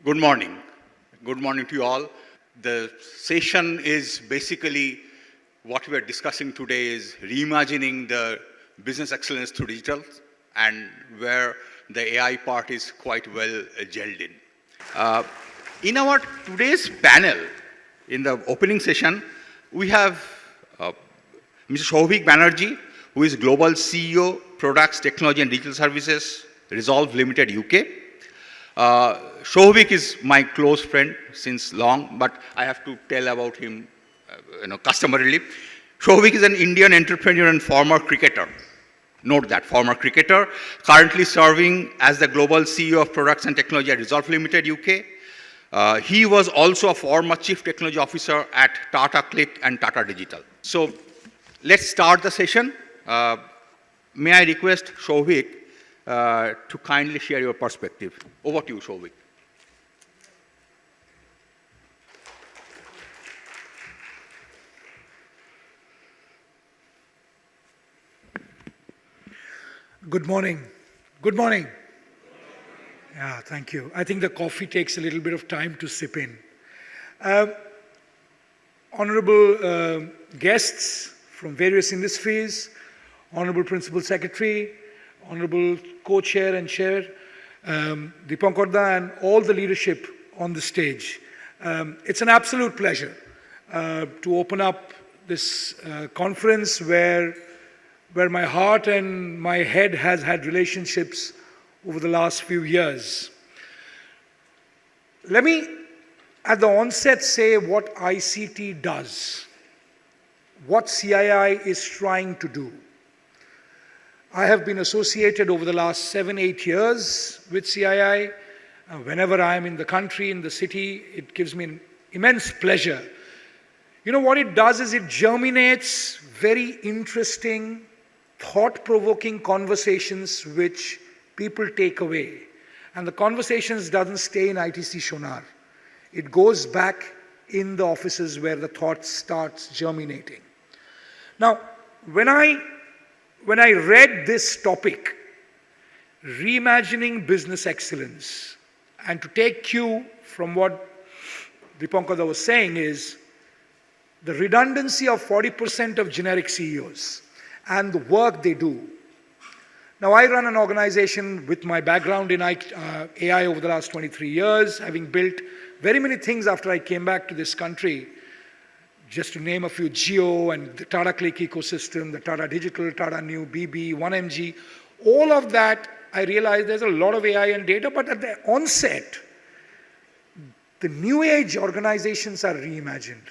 Good morning. Good morning to you all. The session is basically what we are discussing today is reimagining the business excellence through digital, and where the AI part is quite well gelled in. In our today's panel, in the opening session, we have Mr. Souvik Banerjee, who is Global CEO, Products, Technology and Digital Services, Resolve Limited, UK. Souvik is my close friend since long, but I have to tell about him, customarily. Souvik is an Indian entrepreneur and former cricketer. Note that, former cricketer, currently serving as the Global CEO of Products and Technology at Resolve Limited, UK. He was also a former Chief Technology Officer at Tata Click and Tata Digital. So let's start the session. May I request Souvik to kindly share your perspective. Over to you, Souvik. Good morning. Good morning. Yeah, thank you. I think the coffee takes a little bit of time to sip in. Honorable guests from various industries, Honorable Principal Secretary, Honorable Co-Chair and Chair, Dipankarda, and all the leadership on the stage. It's an absolute pleasure to open up this conference where my heart and my head has had relationships over the last few years. Let me, at the onset, say what ICT does, what CII is trying to do. I have been associated over the last 7-8 years with CII. Whenever I am in the country, in the city, it gives me an immense pleasure. You know what it does is it germinates very interesting, thought-provoking conversations which people take away. And the conversations doesn't stay in ITC Shonar. It goes back in the offices where the thought starts germinating. Now, when I read this topic, reimagining business excellence, and to take cue from what Dipankarda was saying is the redundancy of 40% of generic CEOs and the work they do. Now, I run an organization with my background in AI over the last 23 years, having built very many things after I came back to this country. Just to name a few, Jio and the Tata Click ecosystem, the Tata Digital, Tata New, BB, 1MG, all of that, I realized there's a lot of AI and data, but at the onset, the new age organizations are reimagined.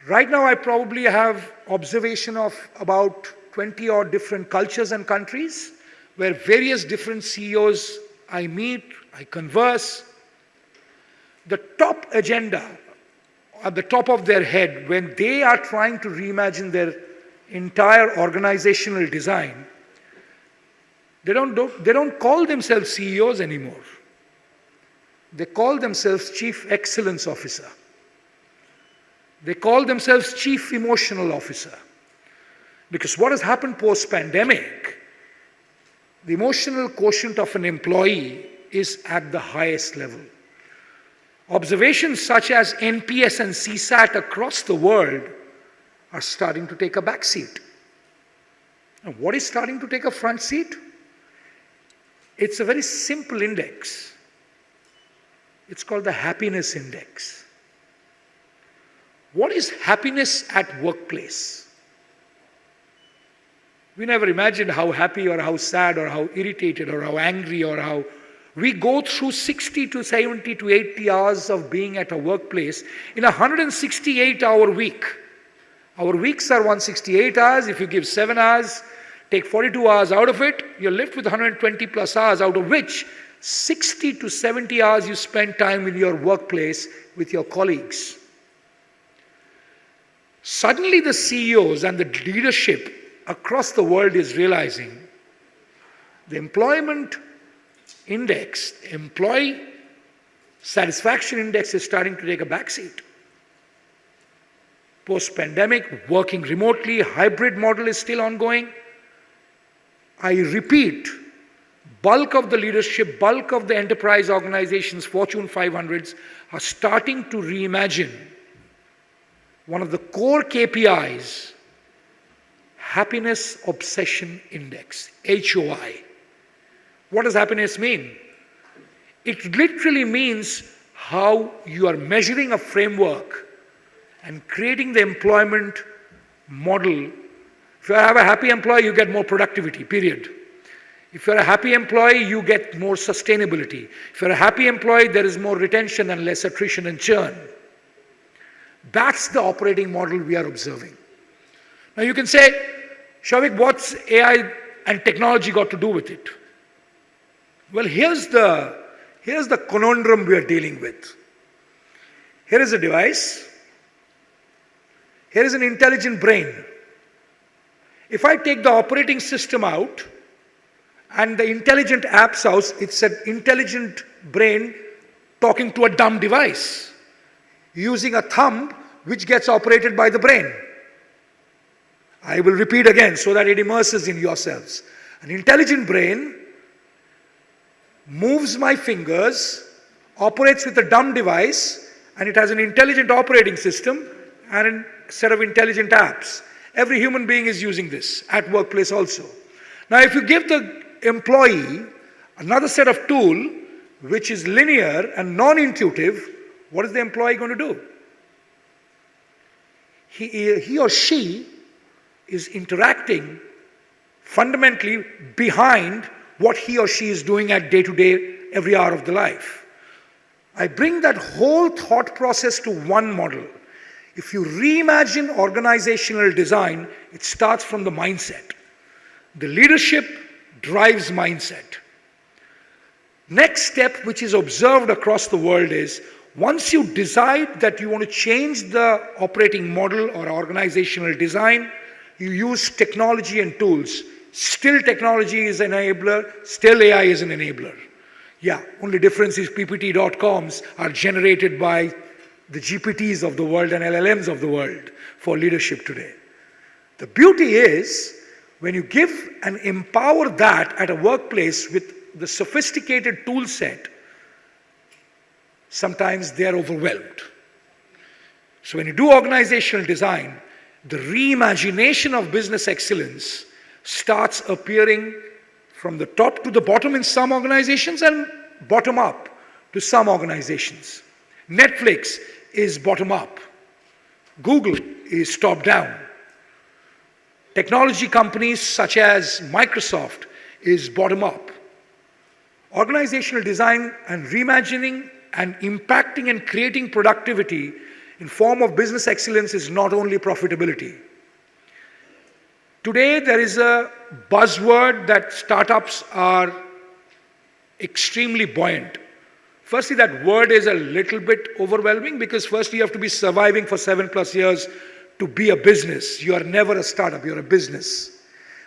Right now, I probably have observation of about 20 odd different cultures and countries where various different CEOs I meet, I converse. The top agenda at the top of their head when they are trying to reimagine their entire organizational design, they don't call themselves CEOs anymore. They call themselves Chief Excellence Officer. They call themselves Chief Emotional Officer. Because what has happened post-pandemic, the emotional quotient of an employee is at the highest level. Observations such as NPS and CSAT across the world are starting to take a back seat. And what is starting to take a front seat? It's a very simple index. It's called the happiness index. What is happiness at workplace? We never imagined how happy or how sad or how irritated or how angry or how we go through 60 to 70 to 80 hours of being at a workplace in a 168-hour week. Our weeks are 168 hours. If you give 7 hours, take 42 hours out of it, you're left with 120 plus hours, out of which 60 to 70 hours you spend time in your workplace with your colleagues. Suddenly the CEOs and the leadership across the world is realizing the employment index, employee satisfaction index is starting to take a backseat. Post-pandemic, working remotely, hybrid model is still ongoing. I repeat, bulk of the leadership, bulk of the enterprise organizations, Fortune 500s, are starting to reimagine one of the core KPIs, Happiness Obsession Index, HOI. What does happiness mean? It literally means how you are measuring a framework and creating the employment model. If you have a happy employee, you get more productivity, period. If you're a happy employee, you get more sustainability. If you're a happy employee, there is more retention and less attrition and churn. That's the operating model we are observing. Now you can say, Shavik, what's AI and technology got to do with it? Well, here's the conundrum we are dealing with. Here is a device. Here is an intelligent brain. If I take the operating system out and the intelligent apps out, it's an intelligent brain talking to a dumb device, using a thumb which gets operated by the brain. I will repeat again so that it immerses in yourselves. An intelligent brain moves my fingers, operates with a dumb device, and it has an intelligent operating system and a set of intelligent apps. Every human being is using this at workplace also. Now, if you give the employee another set of tool which is linear and non-intuitive, what is the employee going to do? He or she is interacting fundamentally behind what he or she is doing at day-to-day, every hour of the life. I bring that whole thought process to one model. If you reimagine organizational design, it starts from the mindset. The leadership drives mindset. Next step, which is observed across the world, is once you decide that you want to change the operating model or organizational design, you use technology and tools. Still technology is an enabler, still AI is an enabler. Yeah, only difference is PPT.coms are generated by the GPTs of the world and LLMs of the world for leadership today. The beauty is, when you give and empower that at a workplace with the sophisticated tool set, sometimes they are overwhelmed. So when you do organizational design, the reimagination of business excellence starts appearing from the top to the bottom in some organizations and bottom up to some organizations. Netflix is bottom up. Google is top down. Technology companies such as Microsoft is bottom up. Organizational design and reimagining and impacting and creating productivity in form of business excellence is not only profitability. Today there is a buzzword that startups are extremely buoyant. Firstly, that word is a little bit overwhelming because first you have to be surviving for 7+ years to be a business. You are never a startup, you're a business.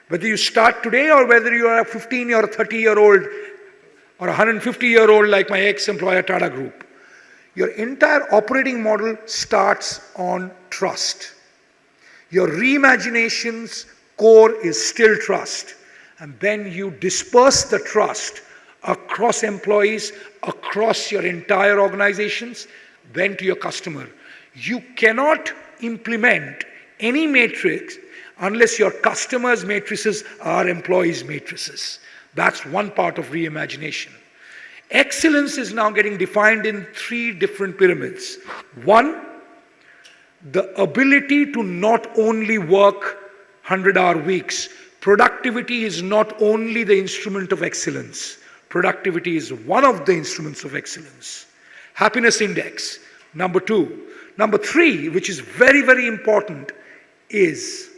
Whether you start today or whether you are a 15 or 30-year-old or a 150-year-old like my ex-employer Tata Group, your entire operating model starts on trust. Your reimagination's core is still trust. And then you disperse the trust across employees, across your entire organizations, then to your customer. You cannot implement any matrix unless your customers' matrices are employees' matrices. That's one part of reimagination. Excellence is now getting defined in 3 different pyramids. One, the ability to not only work 100-hour weeks. Productivity is not only the instrument of excellence. Productivity is one of the instruments of excellence. Happiness index, number 2. Number 3, which is very, very important, is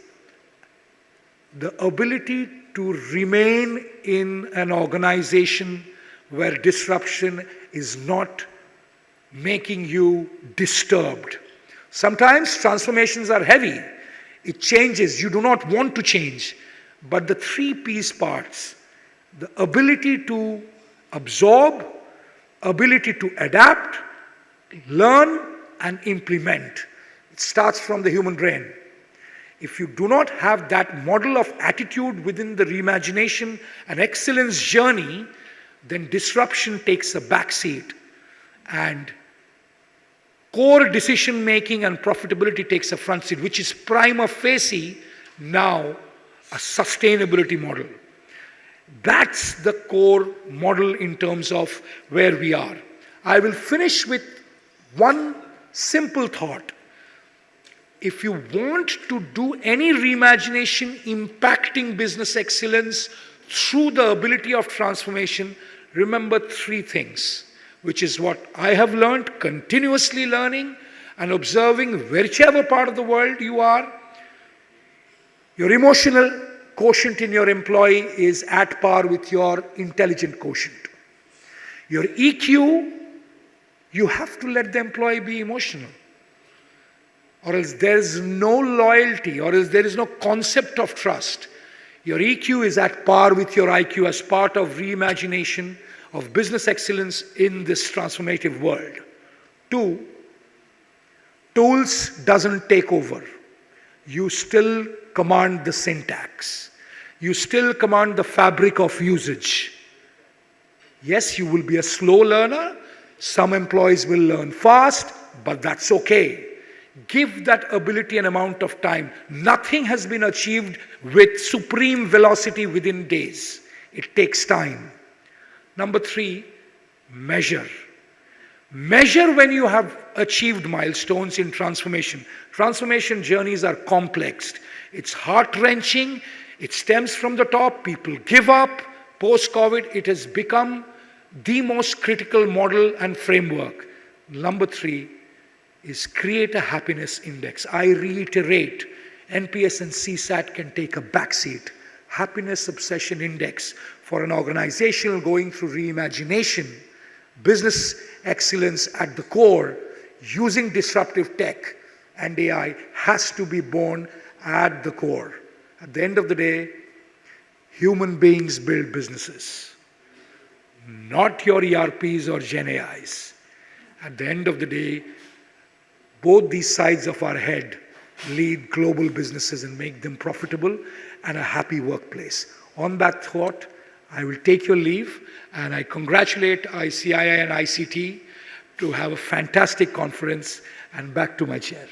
the ability to remain in an organization where disruption is not making you disturbed. Sometimes transformations are heavy. It changes. You do not want to change. But the 3 piece parts, the ability to absorb, ability to adapt, learn, and implement. It starts from the human brain. If you do not have that model of attitude within the reimagination and excellence journey, then disruption takes a backseat and core decision making and profitability takes a front seat, which is prima facie now a sustainability model. That's the core model in terms of where we are. I will finish with one simple thought. If you want to do any reimagination impacting business excellence through the ability of transformation, remember three things, which is what I have learned, continuously learning and observing whichever part of the world you are. Your emotional quotient in your employee is at par with your intelligent quotient. Your EQ, you have to let the employee be emotional, or else there is no loyalty, or else there is no concept of trust. Your EQ is at par with your IQ as part of reimagination of business excellence in this transformative world. 2, tools doesn't take over. You still command the syntax. You still command the fabric of usage. Yes, you will be a slow learner. Some employees will learn fast, but that's okay. Give that ability an amount of time. Nothing has been achieved with supreme velocity within days. It takes time. Number 3, measure. Measure when you have achieved milestones in transformation. Transformation journeys are complex. It's heart-wrenching. It stems from the top. People give up. Post-COVID, it has become the most critical model and framework. Number 3 is create a happiness index. I reiterate, NPS and CSAT can take a backseat. Happiness obsession index for an organization going through reimagination, business excellence at the core, using disruptive tech and AI has to be born at the core. At the end of the day, human beings build businesses, not your ERPs or Gen AIs. At the end of the day, both these sides of our head lead global businesses and make them profitable and a happy workplace. On that thought, I will take your leave, and I congratulate CII and ICT to have a fantastic conference, and back to my chair.